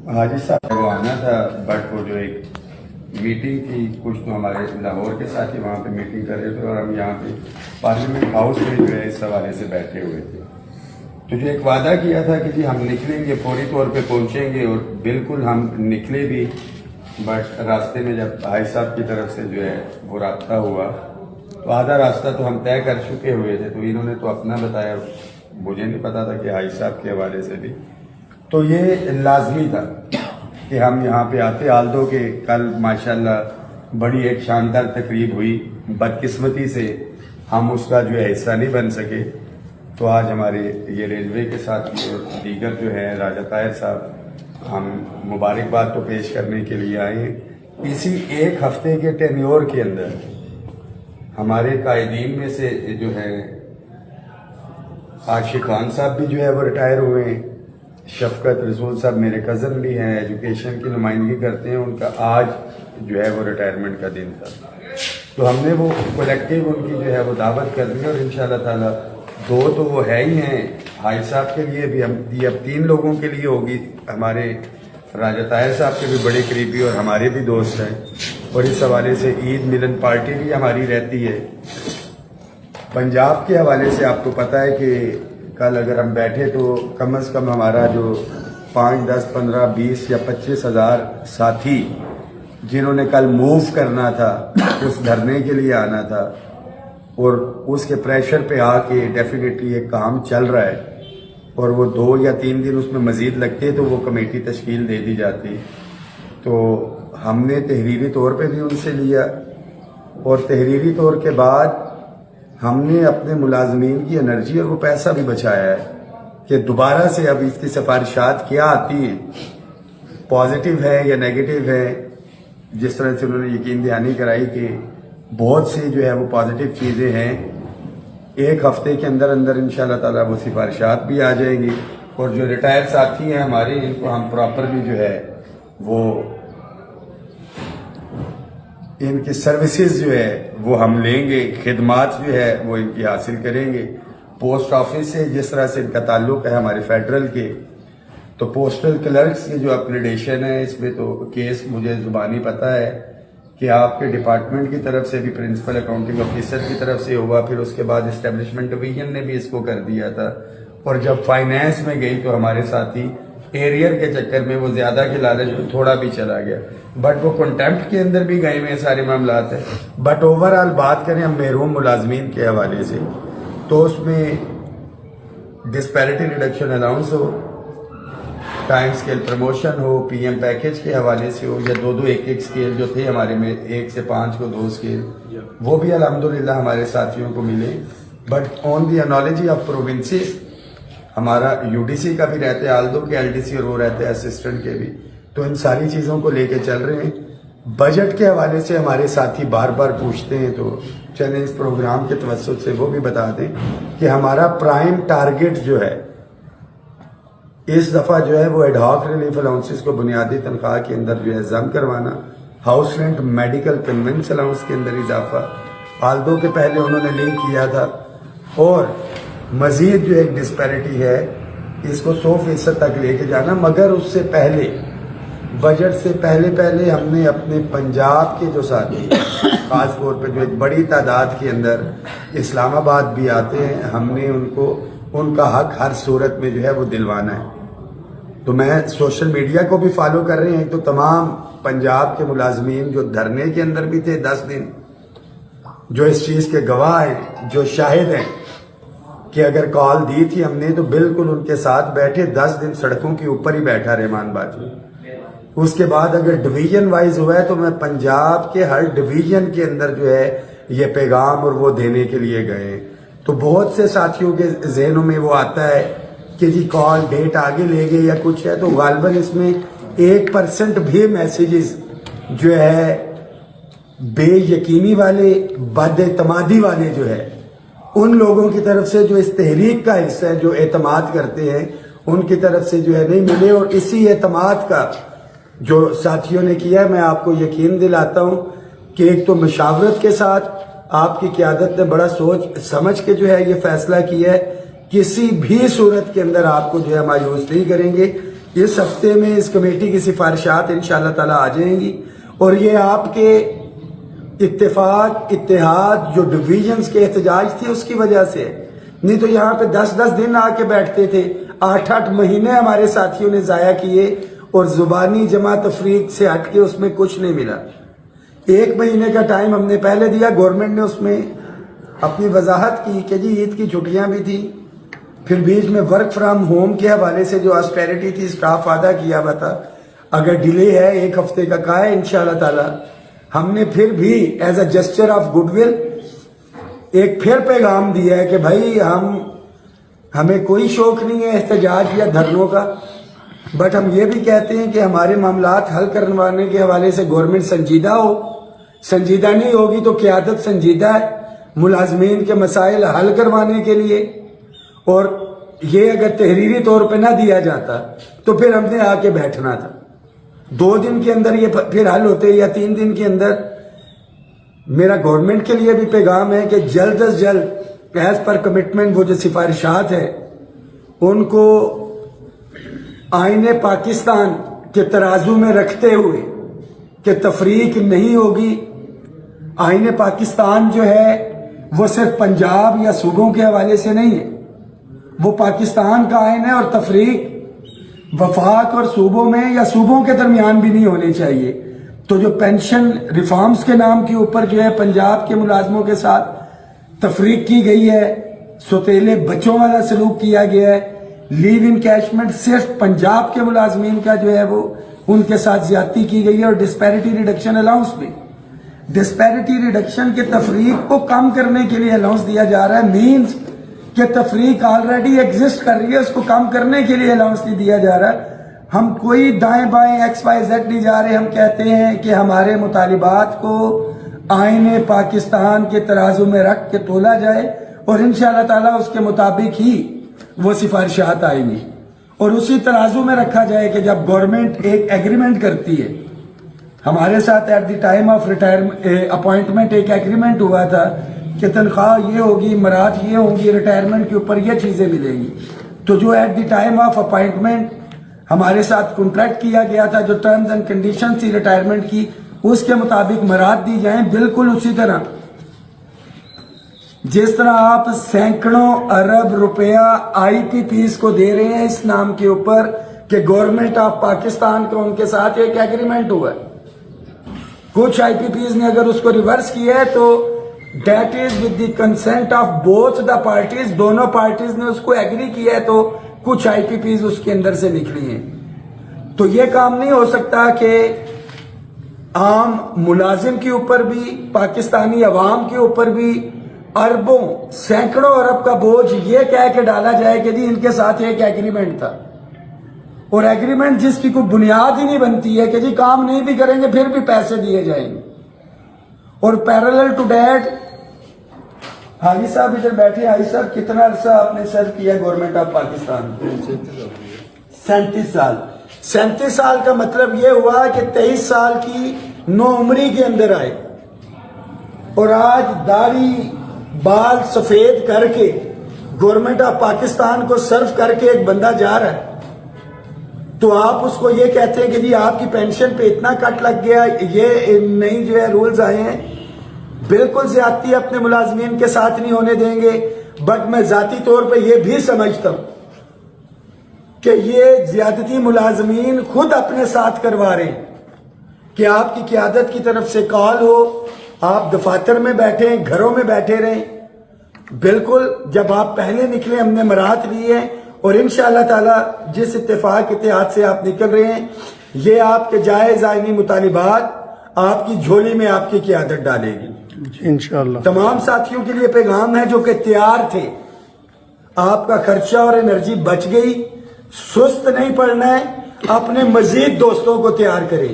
حاجی صاحب وہ آنا تھا، بٹ وہ جو ایک میٹنگ تھی، کچھ تو ہمارے لاہور کے ساتھ ہی وہاں پہ میٹنگ کر رہے تھے اور ہم یہاں پہ پارلیمنٹ ہاؤس میں جو ہے اس حوالے سے بیٹھے ہوئے تھے۔ تو جو ایک وعدہ کیا تھا کہ جی ہم نکلیں گے، فوری طور پہ پہنچیں گے، اور بالکل ہم نکلے بھی، بٹ راستے میں جب بھائی صاحب کی طرف سے جو ہے وہ رابطہ ہوا تو آدھا راستہ تو ہم طے کر چکے ہوئے تھے، تو انہوں نے تو اپنا بتایا، مجھے نہیں پتا تھا کہ بھائی صاحب کے حوالے سے بھی تو یہ لازمی تھا کہ ہم یہاں پہ آتے۔ آلدو کے کل ماشاءاللہ بڑی ایک شاندار تقریب ہوئی، بدقسمتی سے ہم اس کا جو ہے حصہ نہیں بن سکے، تو آج ہمارے یہ ریلوے کے ساتھ دیگر جو ہے راجہ طاہر صاحب، ہم مبارکباد تو پیش کرنے کے لیے آئے ہیں۔ اسی ایک ہفتے کے ٹینیور کے اندر ہمارے قائدین میں سے جو ہے عاشق خان صاحب بھی جو ہے وہ ریٹائر ہوئے ہیں، شفقت رسول صاحب میرے کزن بھی ہیں، ایجوکیشن کی نمائندگی کرتے ہیں، ان کا آج جو ہے وہ ریٹائرمنٹ کا دن تھا، تو ہم نے وہ کولیکٹیو ان کی جو ہے وہ دعوت کر دی، اور انشاءاللہ تعالی دو تو وہ ہے ہی ہیں بھائی صاحب کے لیے بھی، ہم یہ اب 3 لوگوں کے لیے ہوگی، ہمارے راجہ طاہر صاحب کے بھی بڑے قریبی اور ہمارے بھی دوست ہیں، اور اس حوالے سے عید ملن پارٹی بھی ہماری رہتی ہے۔ پنجاب کے حوالے سے آپ کو پتہ ہے کہ کل اگر ہم بیٹھے تو کم از کم ہمارا جو 5، 10، 15، 20 یا 25 ہزار ساتھی جنہوں نے کل موو کرنا تھا، اس دھرنے کے لیے آنا تھا، اور اس کے پریشر پہ آ کے ڈیفینیٹلی ایک کام چل رہا ہے، اور وہ 2 یا 3 دن اس میں مزید لگتے تو وہ کمیٹی تشکیل دے دی جاتی، تو ہم نے تحریری طور پہ بھی ان سے لیا، اور تحریری طور کے بعد ہم نے اپنے ملازمین کی انرجی اور وہ پیسہ بھی بچایا ہے کہ دوبارہ سے اب اس کی سفارشات کیا آتی ہیں، پازیٹیو ہے یا نیگیٹو ہے، جس طرح سے انہوں نے یقین دہانی کرائی کہ بہت سی جو ہے وہ پازیٹیو چیزیں ہیں، ایک ہفتے کے اندر اندر انشاءاللہ تعالی وہ سفارشات بھی آ جائیں گی، اور جو ریٹائر ساتھی ہیں ہمارے، ان کو ہم پراپرلی جو ہے وہ ان کی سروسز جو ہے وہ ہم لیں گے، خدمات جو ہے وہ ان کی حاصل کریں گے۔ پوسٹ آفس سے جس طرح سے ان کا تعلق ہے ہمارے فیڈرل کے، تو پوسٹل کلرکس کی جو اپگریڈیشن ہے، اس میں تو کیس مجھے زبانی پتہ ہے کہ آپ کے ڈپارٹمنٹ کی طرف سے بھی، پرنسپل اکاؤنٹنگ آفیسر کی طرف سے ہوا، پھر اس کے بعد اسٹیبلشمنٹ ڈویژن نے بھی اس کو کر دیا تھا، اور جب فائنینس میں گئی تو ہمارے ساتھی ایریئر کے چکر میں وہ زیادہ کے لالچ میں تھوڑا بھی چلا گیا، بٹ وہ کنٹیمپٹ کے اندر بھی گئے ہوئے سارے معاملات ہیں۔ بٹ اوورآل بات کریں ہم محروم ملازمین کے حوالے سے، تو اس میں ڈسپیرٹی ریڈکشن الاؤنس ہو، ٹائم سکیل پروموشن ہو، پی ایم پیکج کے حوالے سے ہو، یا 2 1 سکیل جو تھے ہمارے میں 1 سے 5 کو 2 سکیل، وہ بھی الحمدللہ ہمارے ساتھیوں کو ملے۔ But on the analogy of provinces, ہمارا یو ڈی سی کا بھی رہتا ہے، آلدو کے ایل ڈی سی، اور وہ رہتے ہیں اسسٹنٹ کے بھی، تو ان ساری چیزوں کو لے کے چل رہے ہیں۔ بجٹ کے حوالے سے ہمارے ساتھی بار بار پوچھتے ہیں، تو چلیں اس پروگرام کے توسط سے وہ بھی بتا دیں کہ ہمارا پرائم ٹارگٹ جو ہے اس دفعہ جو ہے وہ ایڈ ہاک ریلیف الاؤنسز کو بنیادی تنخواہ کے اندر جو ہے ضم کروانا، house rent, medical, conveyance allowance کے اندر اضافہ، آلدو کے پہلے انہوں نے لنک کیا تھا، اور مزید جو ایک ڈسپیرٹی ہے اس کو 100% تک لے کے جانا، مگر اس سے پہلے بجٹ سے پہلے ہم نے اپنے پنجاب کے جو ساتھی، خاص طور پہ جو ایک بڑی تعداد کے اندر اسلام آباد بھی آتے ہیں، ہم نے ان کو ان کا حق ہر صورت میں جو ہے وہ دلوانا ہے۔ تو میں سوشل میڈیا کو بھی فالو کر رہے ہیں، تو تمام پنجاب کے ملازمین جو دھرنے کے اندر بھی تھے 10 دن، جو اس چیز کے گواہ ہیں، جو شاہد ہیں کہ اگر کال دی تھی ہم نے تو بالکل ان کے ساتھ بیٹھے، 10 دن سڑکوں کے اوپر ہی بیٹھا رحمان باجوی۔ اس کے بعد اگر ڈویژن وائز ہوا ہے تو میں پنجاب کے ہر ڈویژن کے اندر جو ہے یہ پیغام اور وہ دینے کے لیے گئے، تو بہت سے ساتھیوں کے ذہنوں میں وہ آتا ہے کہ جی کال ڈیٹ آگے لے گئے یا کچھ ہے، تو غالباً اس میں 1% بھی میسیجز جو ہے بے یقینی والے، بد اعتمادی والے جو ہے ان لوگوں کی طرف سے جو اس تحریک کا حصہ ہے، جو اعتماد کرتے ہیں، ان کی طرف سے جو ہے نہیں ملے، اور اسی اعتماد کا جو ساتھیوں نے کیا ہے، میں آپ کو یقین دلاتا ہوں کہ ایک تو مشاورت کے ساتھ آپ کی قیادت نے بڑا سوچ سمجھ کے جو ہے یہ فیصلہ کیا ہے، کسی بھی صورت کے اندر آپ کو جو ہے مایوس نہیں کریں گے۔ اس ہفتے میں اس کمیٹی کی سفارشات انشاءاللہ تعالی آ جائیں گی، اور یہ آپ کے اتفاق اتحاد جو ڈویژنز کے احتجاج تھے اس کی وجہ سے، نہیں تو یہاں پہ 10 دن آ کے بیٹھتے تھے، 8 مہینے ہمارے ساتھیوں نے ضائع کیے اور زبانی جمع تفریق سے ہٹ کے اس میں کچھ نہیں ملا۔ 1 مہینے کا ٹائم ہم نے پہلے دیا، گورنمنٹ نے اس میں اپنی وضاحت کی کہ جی عید کی چھٹیاں بھی تھی، پھر بیچ میں ورک فرام ہوم کے حوالے سے جو آسپیرٹی تھی اسٹاف وعدہ کیا ہوا تھا، اگر ڈیلے ہے 1 ہفتے کا کہا ہے انشاءاللہ تعالی، ہم نے پھر بھی as a gesture of good will ایک پھر پیغام دیا ہے کہ بھائی ہمیں کوئی شوق نہیں ہے احتجاج یا دھرنوں کا، بٹ ہم یہ بھی کہتے ہیں کہ ہمارے معاملات حل کروانے کے حوالے سے گورنمنٹ سنجیدہ ہو، سنجیدہ نہیں ہوگی تو قیادت سنجیدہ ہے ملازمین کے مسائل حل کروانے کے لیے، اور یہ اگر تحریری طور پہ نہ دیا جاتا تو پھر ہم نے آ کے بیٹھنا تھا۔ 2 دن کے اندر یہ پھر حل ہوتے یا 3 دن کے اندر۔ میرا گورنمنٹ کے لیے بھی پیغام ہے کہ جلد از جلد ایز پر کمٹمنٹ وہ جو سفارشات ہیں ان کو آئین پاکستان کے ترازو میں رکھتے ہوئے کہ تفریق نہیں ہوگی۔ آئین پاکستان جو ہے وہ صرف پنجاب یا صوبوں کے حوالے سے نہیں ہے، وہ پاکستان کا آئین ہے، اور تفریق وفاق اور صوبوں میں یا صوبوں کے درمیان بھی نہیں ہونی چاہیے۔ تو جو پینشن ریفارمز کے نام کے اوپر جو ہے پنجاب کے ملازموں کے ساتھ تفریق کی گئی ہے، سوتیلے بچوں والا سلوک کیا گیا ہے، لیو انکیشمنٹ صرف پنجاب کے ملازمین کا جو ہے وہ ان کے ساتھ زیادتی کی گئی ہے، اور ڈسپیرٹی ریڈکشن الاؤنس بھی، ڈسپیرٹی ریڈکشن کے تفریق کو کم کرنے کے لیے الاؤنس دیا جا رہا ہے، مینز کہ تفریق آلریڈی ایگزسٹ کر رہی ہے، اس کو کم کرنے کے لیے الاؤنس نہیں دیا جا رہا ہے۔ ہم کوئی دائیں بائیں XYZ نہیں جا رہے، ہم کہتے ہیں کہ ہمارے مطالبات کو آئین پاکستان کے ترازو میں رکھ کے تولا جائے، اور انشاءاللہ تعالیٰ اس کے مطابق ہی وہ سفارشات آئیں گی، اور اسی ترازو میں رکھا جائے کہ جب گورنمنٹ ایک ایگریمنٹ کرتی ہے، ہمارے ساتھ at the time of appointment ایک ایگریمنٹ ہوا تھا کہ تنخواہ یہ ہوگی، مراد یہ ہوں گی، ریٹائرمنٹ کے اوپر یہ چیزیں ملیں گی، تو جو at the time of appointment ہمارے ساتھ کنٹریکٹ کیا گیا تھا، جو ٹرمز اینڈ کنڈیشن تھی ریٹائرمنٹ کی، اس کے مطابق مراد دی جائیں۔ بالکل اسی طرح جس طرح آپ سینکڑوں ارب روپیہ IPPs کو دے رہے ہیں اس نام کے اوپر کہ گورنمنٹ آف پاکستان کا ان کے ساتھ ایک ایگریمنٹ ہوا ہے، کچھ IPPs نے اگر اس کو ریورس کیا ہے تو that is with the consent of both the parties, دونوں پارٹیز نے اس کو ایگری کیا ہے، تو کچھ IPPs اس کے اندر سے نکلی ہیں۔ تو یہ کام نہیں ہو سکتا کہ عام ملازم کے اوپر بھی، پاکستانی عوام کے اوپر بھی اربوں سینکڑوں ارب کا بوجھ یہ کہہ کے ڈالا جائے کہ جی ان کے ساتھ ایک ایگریمنٹ تھا، اور ایگریمنٹ جس کی کوئی بنیاد ہی نہیں بنتی ہے کہ جی کام نہیں بھی کریں گے پھر بھی پیسے دیے جائیں گے۔ اور پیرالل ٹو دیٹ حاجی صاحب ادھر بیٹھے، حاجی صاحب کتنا عرصہ آپ نے سرو کیا گورنمنٹ آف پاکستان؟ 37 سال۔ 37 سال کا مطلب یہ ہوا کہ 23 سال کی نوعمری کے اندر آئے، اور آج داڑھی بال سفید کر کے گورنمنٹ آف پاکستان کو سرو کر کے ایک بندہ جا رہا ہے، تو آپ اس کو یہ کہتے ہیں کہ جی آپ کی پینشن پہ اتنا کٹ لگ گیا، یہ نئی جو ہے رولز آئے ہیں۔ بالکل زیادتی اپنے ملازمین کے ساتھ نہیں ہونے دیں گے، بٹ میں ذاتی طور پہ یہ بھی سمجھتا ہوں کہ یہ زیادتی ملازمین خود اپنے ساتھ کروا رہے ہیں کہ آپ کی قیادت کی طرف سے کال ہو، آپ دفاتر میں بیٹھیں، گھروں میں بیٹھے رہیں۔ بالکل جب آپ پہلے نکلے ہم نے مراد لی ہے، اور انشاءاللہ تعالی جس اتفاق اتحاد سے آپ نکل رہے ہیں، یہ آپ کے جائز آئینی مطالبات آپ کی جھولی میں آپ کی قیادت ڈالے گی انشاءاللہ۔ تمام ساتھیوں کے لیے پیغام ہے جو کہ تیار تھے، آپ کا خرچہ اور انرجی بچ گئی، سست نہیں پڑنا ہے، اپنے مزید دوستوں کو تیار کریں۔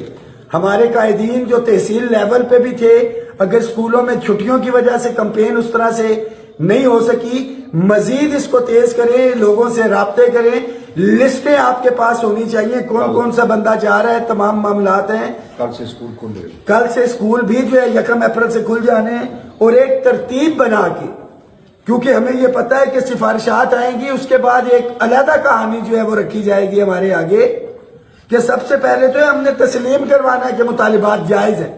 ہمارے قائدین جو تحصیل لیول پہ بھی تھے، اگر سکولوں میں چھٹیوں کی وجہ سے کمپین اس طرح سے نہیں ہو سکی، مزید اس کو تیز کریں، لوگوں سے رابطے کریں، لسٹیں آپ کے پاس ہونی چاہیے کون کون سا بندہ جا رہا ہے، تمام معاملات ہیں۔ کل سے اسکول کھل رہے ہیں، کل سے اسکول بھی جو ہے 1 اپریل سے کھل جانے ہیں، اور ایک ترتیب بنا کے، کیونکہ ہمیں یہ پتہ ہے کہ سفارشات آئیں گی، اس کے بعد ایک علیحدہ کہانی جو ہے وہ رکھی جائے گی ہمارے آگے کہ سب سے پہلے تو ہم نے تسلیم کروانا ہے کہ مطالبات جائز ہیں،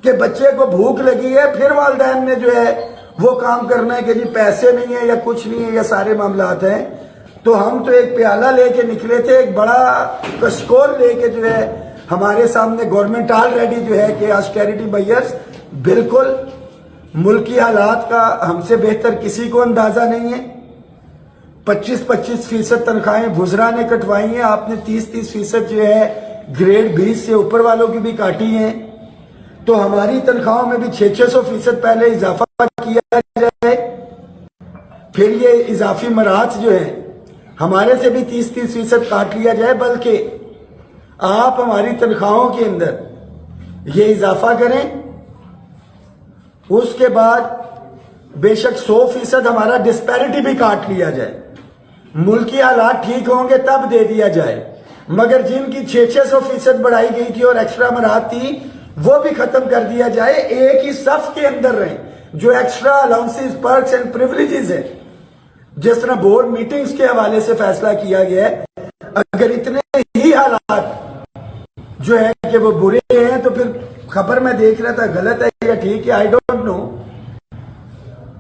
کہ بچے کو بھوک لگی ہے، پھر والدین نے جو ہے وہ کام کرنا ہے کہ جی پیسے نہیں ہیں یا کچھ نہیں ہے یا سارے معاملات ہیں۔ تو ہم تو ایک پیالہ لے کے نکلے تھے، ایک بڑا کشکول لے کے جو ہے ہمارے سامنے گورنمنٹ آلریڈی جو ہے کہ آسٹیریٹی میئرز، بالکل ملکی حالات کا ہم سے بہتر کسی کو اندازہ نہیں ہے۔ 25% تنخواہیں وزراء نے کٹوائی ہیں، آپ نے 30% جو ہے گریڈ 20 سے اوپر والوں کی بھی کاٹی ہیں۔ تو ہماری تنخواہوں میں بھی 600% پہلے اضافہ کیا جائے، پھر یہ اضافی مراحت جو ہے ہمارے سے بھی 30% کاٹ لیا جائے، بلکہ آپ ہماری تنخواہوں کے اندر یہ اضافہ کریں۔ اس کے بعد بے شک 100% ہمارا ڈسپیرٹی بھی کاٹ لیا جائے، ملکی حالات ٹھیک ہوں گے تب دے دیا جائے، مگر جن کی 600% بڑھائی گئی تھی اور ایکسٹرا مراحت تھی وہ بھی ختم کر دیا جائے، ایک ہی صف کے اندر رہیں۔ جو ایکسٹرا الاؤنسز، پرکس اینڈ پریویلیجز ہیں، جس طرح بورڈ میٹنگز کے حوالے سے فیصلہ کیا گیا ہے، اگر اتنے ہی حالات جو ہے کہ وہ برے ہیں تو پھر خبر میں دیکھ رہا تھا غلط ہے یا ٹھیک ہے، آئی ڈونٹ نو،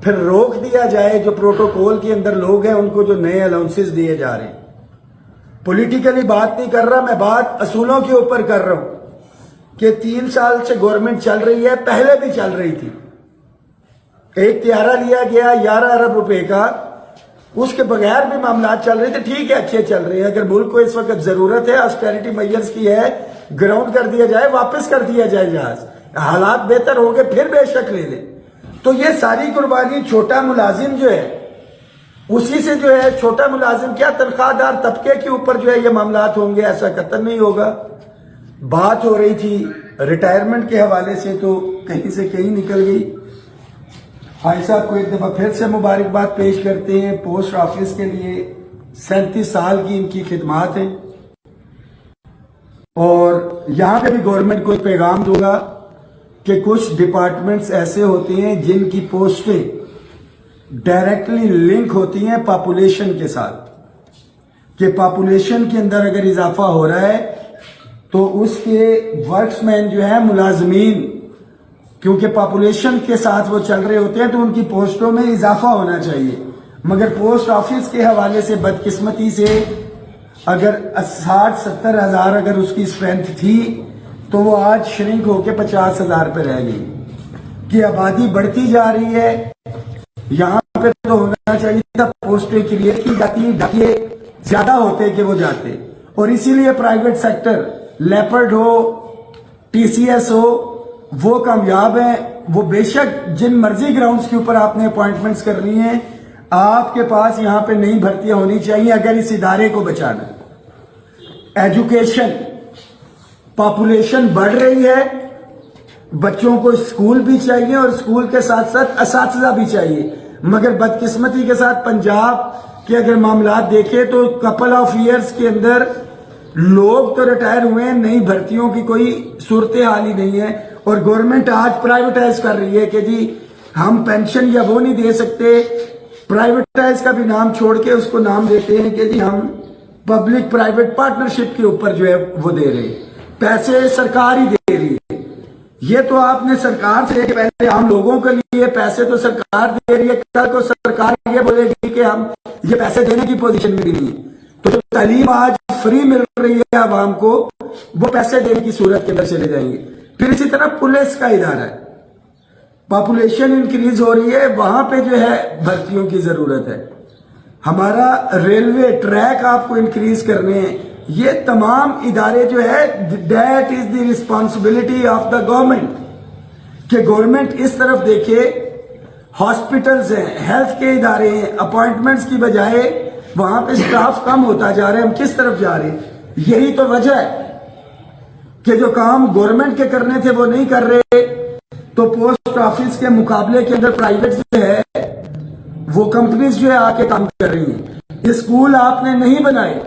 پھر روک دیا جائے جو پروٹوکول کے اندر لوگ ہیں ان کو جو نئے الاؤنسز دیے جا رہے ہیں۔ پولیٹیکلی بات نہیں کر رہا میں، بات اصولوں کے اوپر کر رہا ہوں کہ 3 سال سے گورنمنٹ چل رہی ہے، پہلے بھی چل رہی تھی، ایک طیارہ لیا گیا 11 ارب روپے کا، اس کے بغیر بھی معاملات چل رہے تھے، ٹھیک ہے اچھے چل رہے ہیں۔ اگر ملک کو اس وقت ضرورت ہے آسٹیریٹی میئرز کی ہے، گراؤنڈ کر دیا جائے، واپس کر دیا جائے جہاز، حالات بہتر ہو گئے پھر بے شک لے لیں۔ تو یہ ساری قربانی چھوٹا ملازم جو ہے اسی سے جو ہے، چھوٹا ملازم کیا تنخواہ دار طبقے کے اوپر جو ہے یہ معاملات ہوں گے، ایسا قطعاً نہیں ہوگا۔ بات ہو رہی تھی ریٹائرمنٹ کے حوالے سے تو کہیں سے کہیں نکل گئی۔ بھائی صاحب کو ایک دفعہ پھر سے مبارکباد پیش کرتے ہیں، پوسٹ آفس کے لیے 37 سال کی ان کی خدمات ہیں، اور یہاں پہ بھی گورنمنٹ کو ایک پیغام دوں گا کہ کچھ ڈپارٹمنٹس ایسے ہوتے ہیں جن کی پوسٹیں ڈائریکٹلی لنک ہوتی ہیں پاپولیشن کے ساتھ، کہ پاپولیشن کے اندر اگر اضافہ ہو رہا ہے تو اس کے ورکس مین جو ہیں ملازمین، کیونکہ پاپولیشن کے ساتھ وہ چل رہے ہوتے ہیں تو ان کی پوسٹوں میں اضافہ ہونا چاہیے، مگر پوسٹ آفس کے حوالے سے بدقسمتی سے اگر 60-70 ہزار اگر اس کی اسٹرینتھ تھی تو وہ آج شرنک ہو کے 50 ہزار پہ رہ گئی، کہ آبادی بڑھتی جا رہی ہے۔ یہاں پہ تو ہونا چاہیے تھا پوسٹیں کریٹ کی جاتی، ڈاکیے زیادہ ہوتے کہ وہ جاتے، اور اسی لیے پرائیویٹ سیکٹر لیپرڈ ہو، ٹی سی ایس ہو، وہ کامیاب ہیں۔ وہ بے شک جن مرضی گراؤنڈز کے اوپر آپ نے اپوائنٹمنٹس کرنی ہیں، آپ کے پاس یہاں پہ نئی بھرتیاں ہونی چاہیے اگر اس ادارے کو بچانا ہے۔ ایجوکیشن، پاپولیشن بڑھ رہی ہے، بچوں کو اسکول بھی چاہیے اور اسکول کے ساتھ ساتھ اساتذہ بھی چاہیے، مگر بدقسمتی کے ساتھ پنجاب کے اگر معاملات دیکھیں تو کپل آف ایئرز کے اندر لوگ تو ریٹائر ہوئے ہیں، نئی بھرتیوں کی کوئی صورتحال ہی نہیں ہے، اور گورنمنٹ آج پرائیویٹائز کر رہی ہے کہ جی ہم پینشن یا وہ نہیں دے سکتے، پرائیویٹائز کا بھی نام چھوڑ کے اس کو نام دیتے ہیں کہ جی ہم پبلک پرائیویٹ پارٹنرشپ کے اوپر جو ہے وہ دے رہے ہیں، پیسے سرکار ہی دے رہی ہے۔ یہ تو آپ نے سرکار سے کہ پہلے ہم لوگوں کے لیے پیسے تو سرکار دے رہی ہے، کل کو سرکار یہ بولے گی کہ ہم یہ پیسے دینے کی پوزیشن میں بھی نہیں ہے، تو جو تعلیم آج فری مل رہی ہے عوام کو وہ پیسے دینے کی صورت کے اندر چلے جائیں گے۔ پھر اسی طرح پولیس کا ادارہ ہے، پاپولیشن انکریز ہو رہی ہے، وہاں پہ جو ہے بھرتیوں کی ضرورت ہے۔ ہمارا ریلوے ٹریک آپ کو انکریز کرنے ہیں، یہ تمام ادارے جو ہے that is the responsibility of the government, کہ گورنمنٹ اس طرف دیکھے۔ ہاسپٹلز ہیں، ہیلتھ کے ادارے ہیں، اپوائنٹمنٹس کی بجائے وہاں پہ سٹاف کم ہوتا جا رہا ہے، ہم کس طرف جا رہے ہیں؟ یہی تو وجہ ہے کہ جو کام گورنمنٹ کے کرنے تھے وہ نہیں کر رہے، تو پوسٹ آفس کے مقابلے کے اندر پرائیویٹ جو ہے وہ کمپنیز جو ہے آ کے کام کر رہی ہیں۔ اسکول آپ نے نہیں بنائے،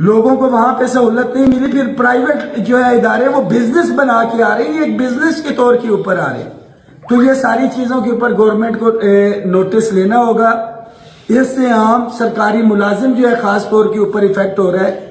لوگوں کو وہاں پہ سہولت نہیں ملی، پھر پرائیویٹ جو ہے ادارے وہ بزنس بنا کے آ رہے ہیں، ایک بزنس کے طور کے اوپر آ رہے ہیں۔ تو یہ ساری چیزوں کے اوپر گورنمنٹ کو نوٹس لینا ہوگا۔ اس سے عام سرکاری ملازم جو ہے خاص طور کے اوپر ایفیکٹ ہو رہا ہے۔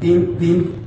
3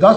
10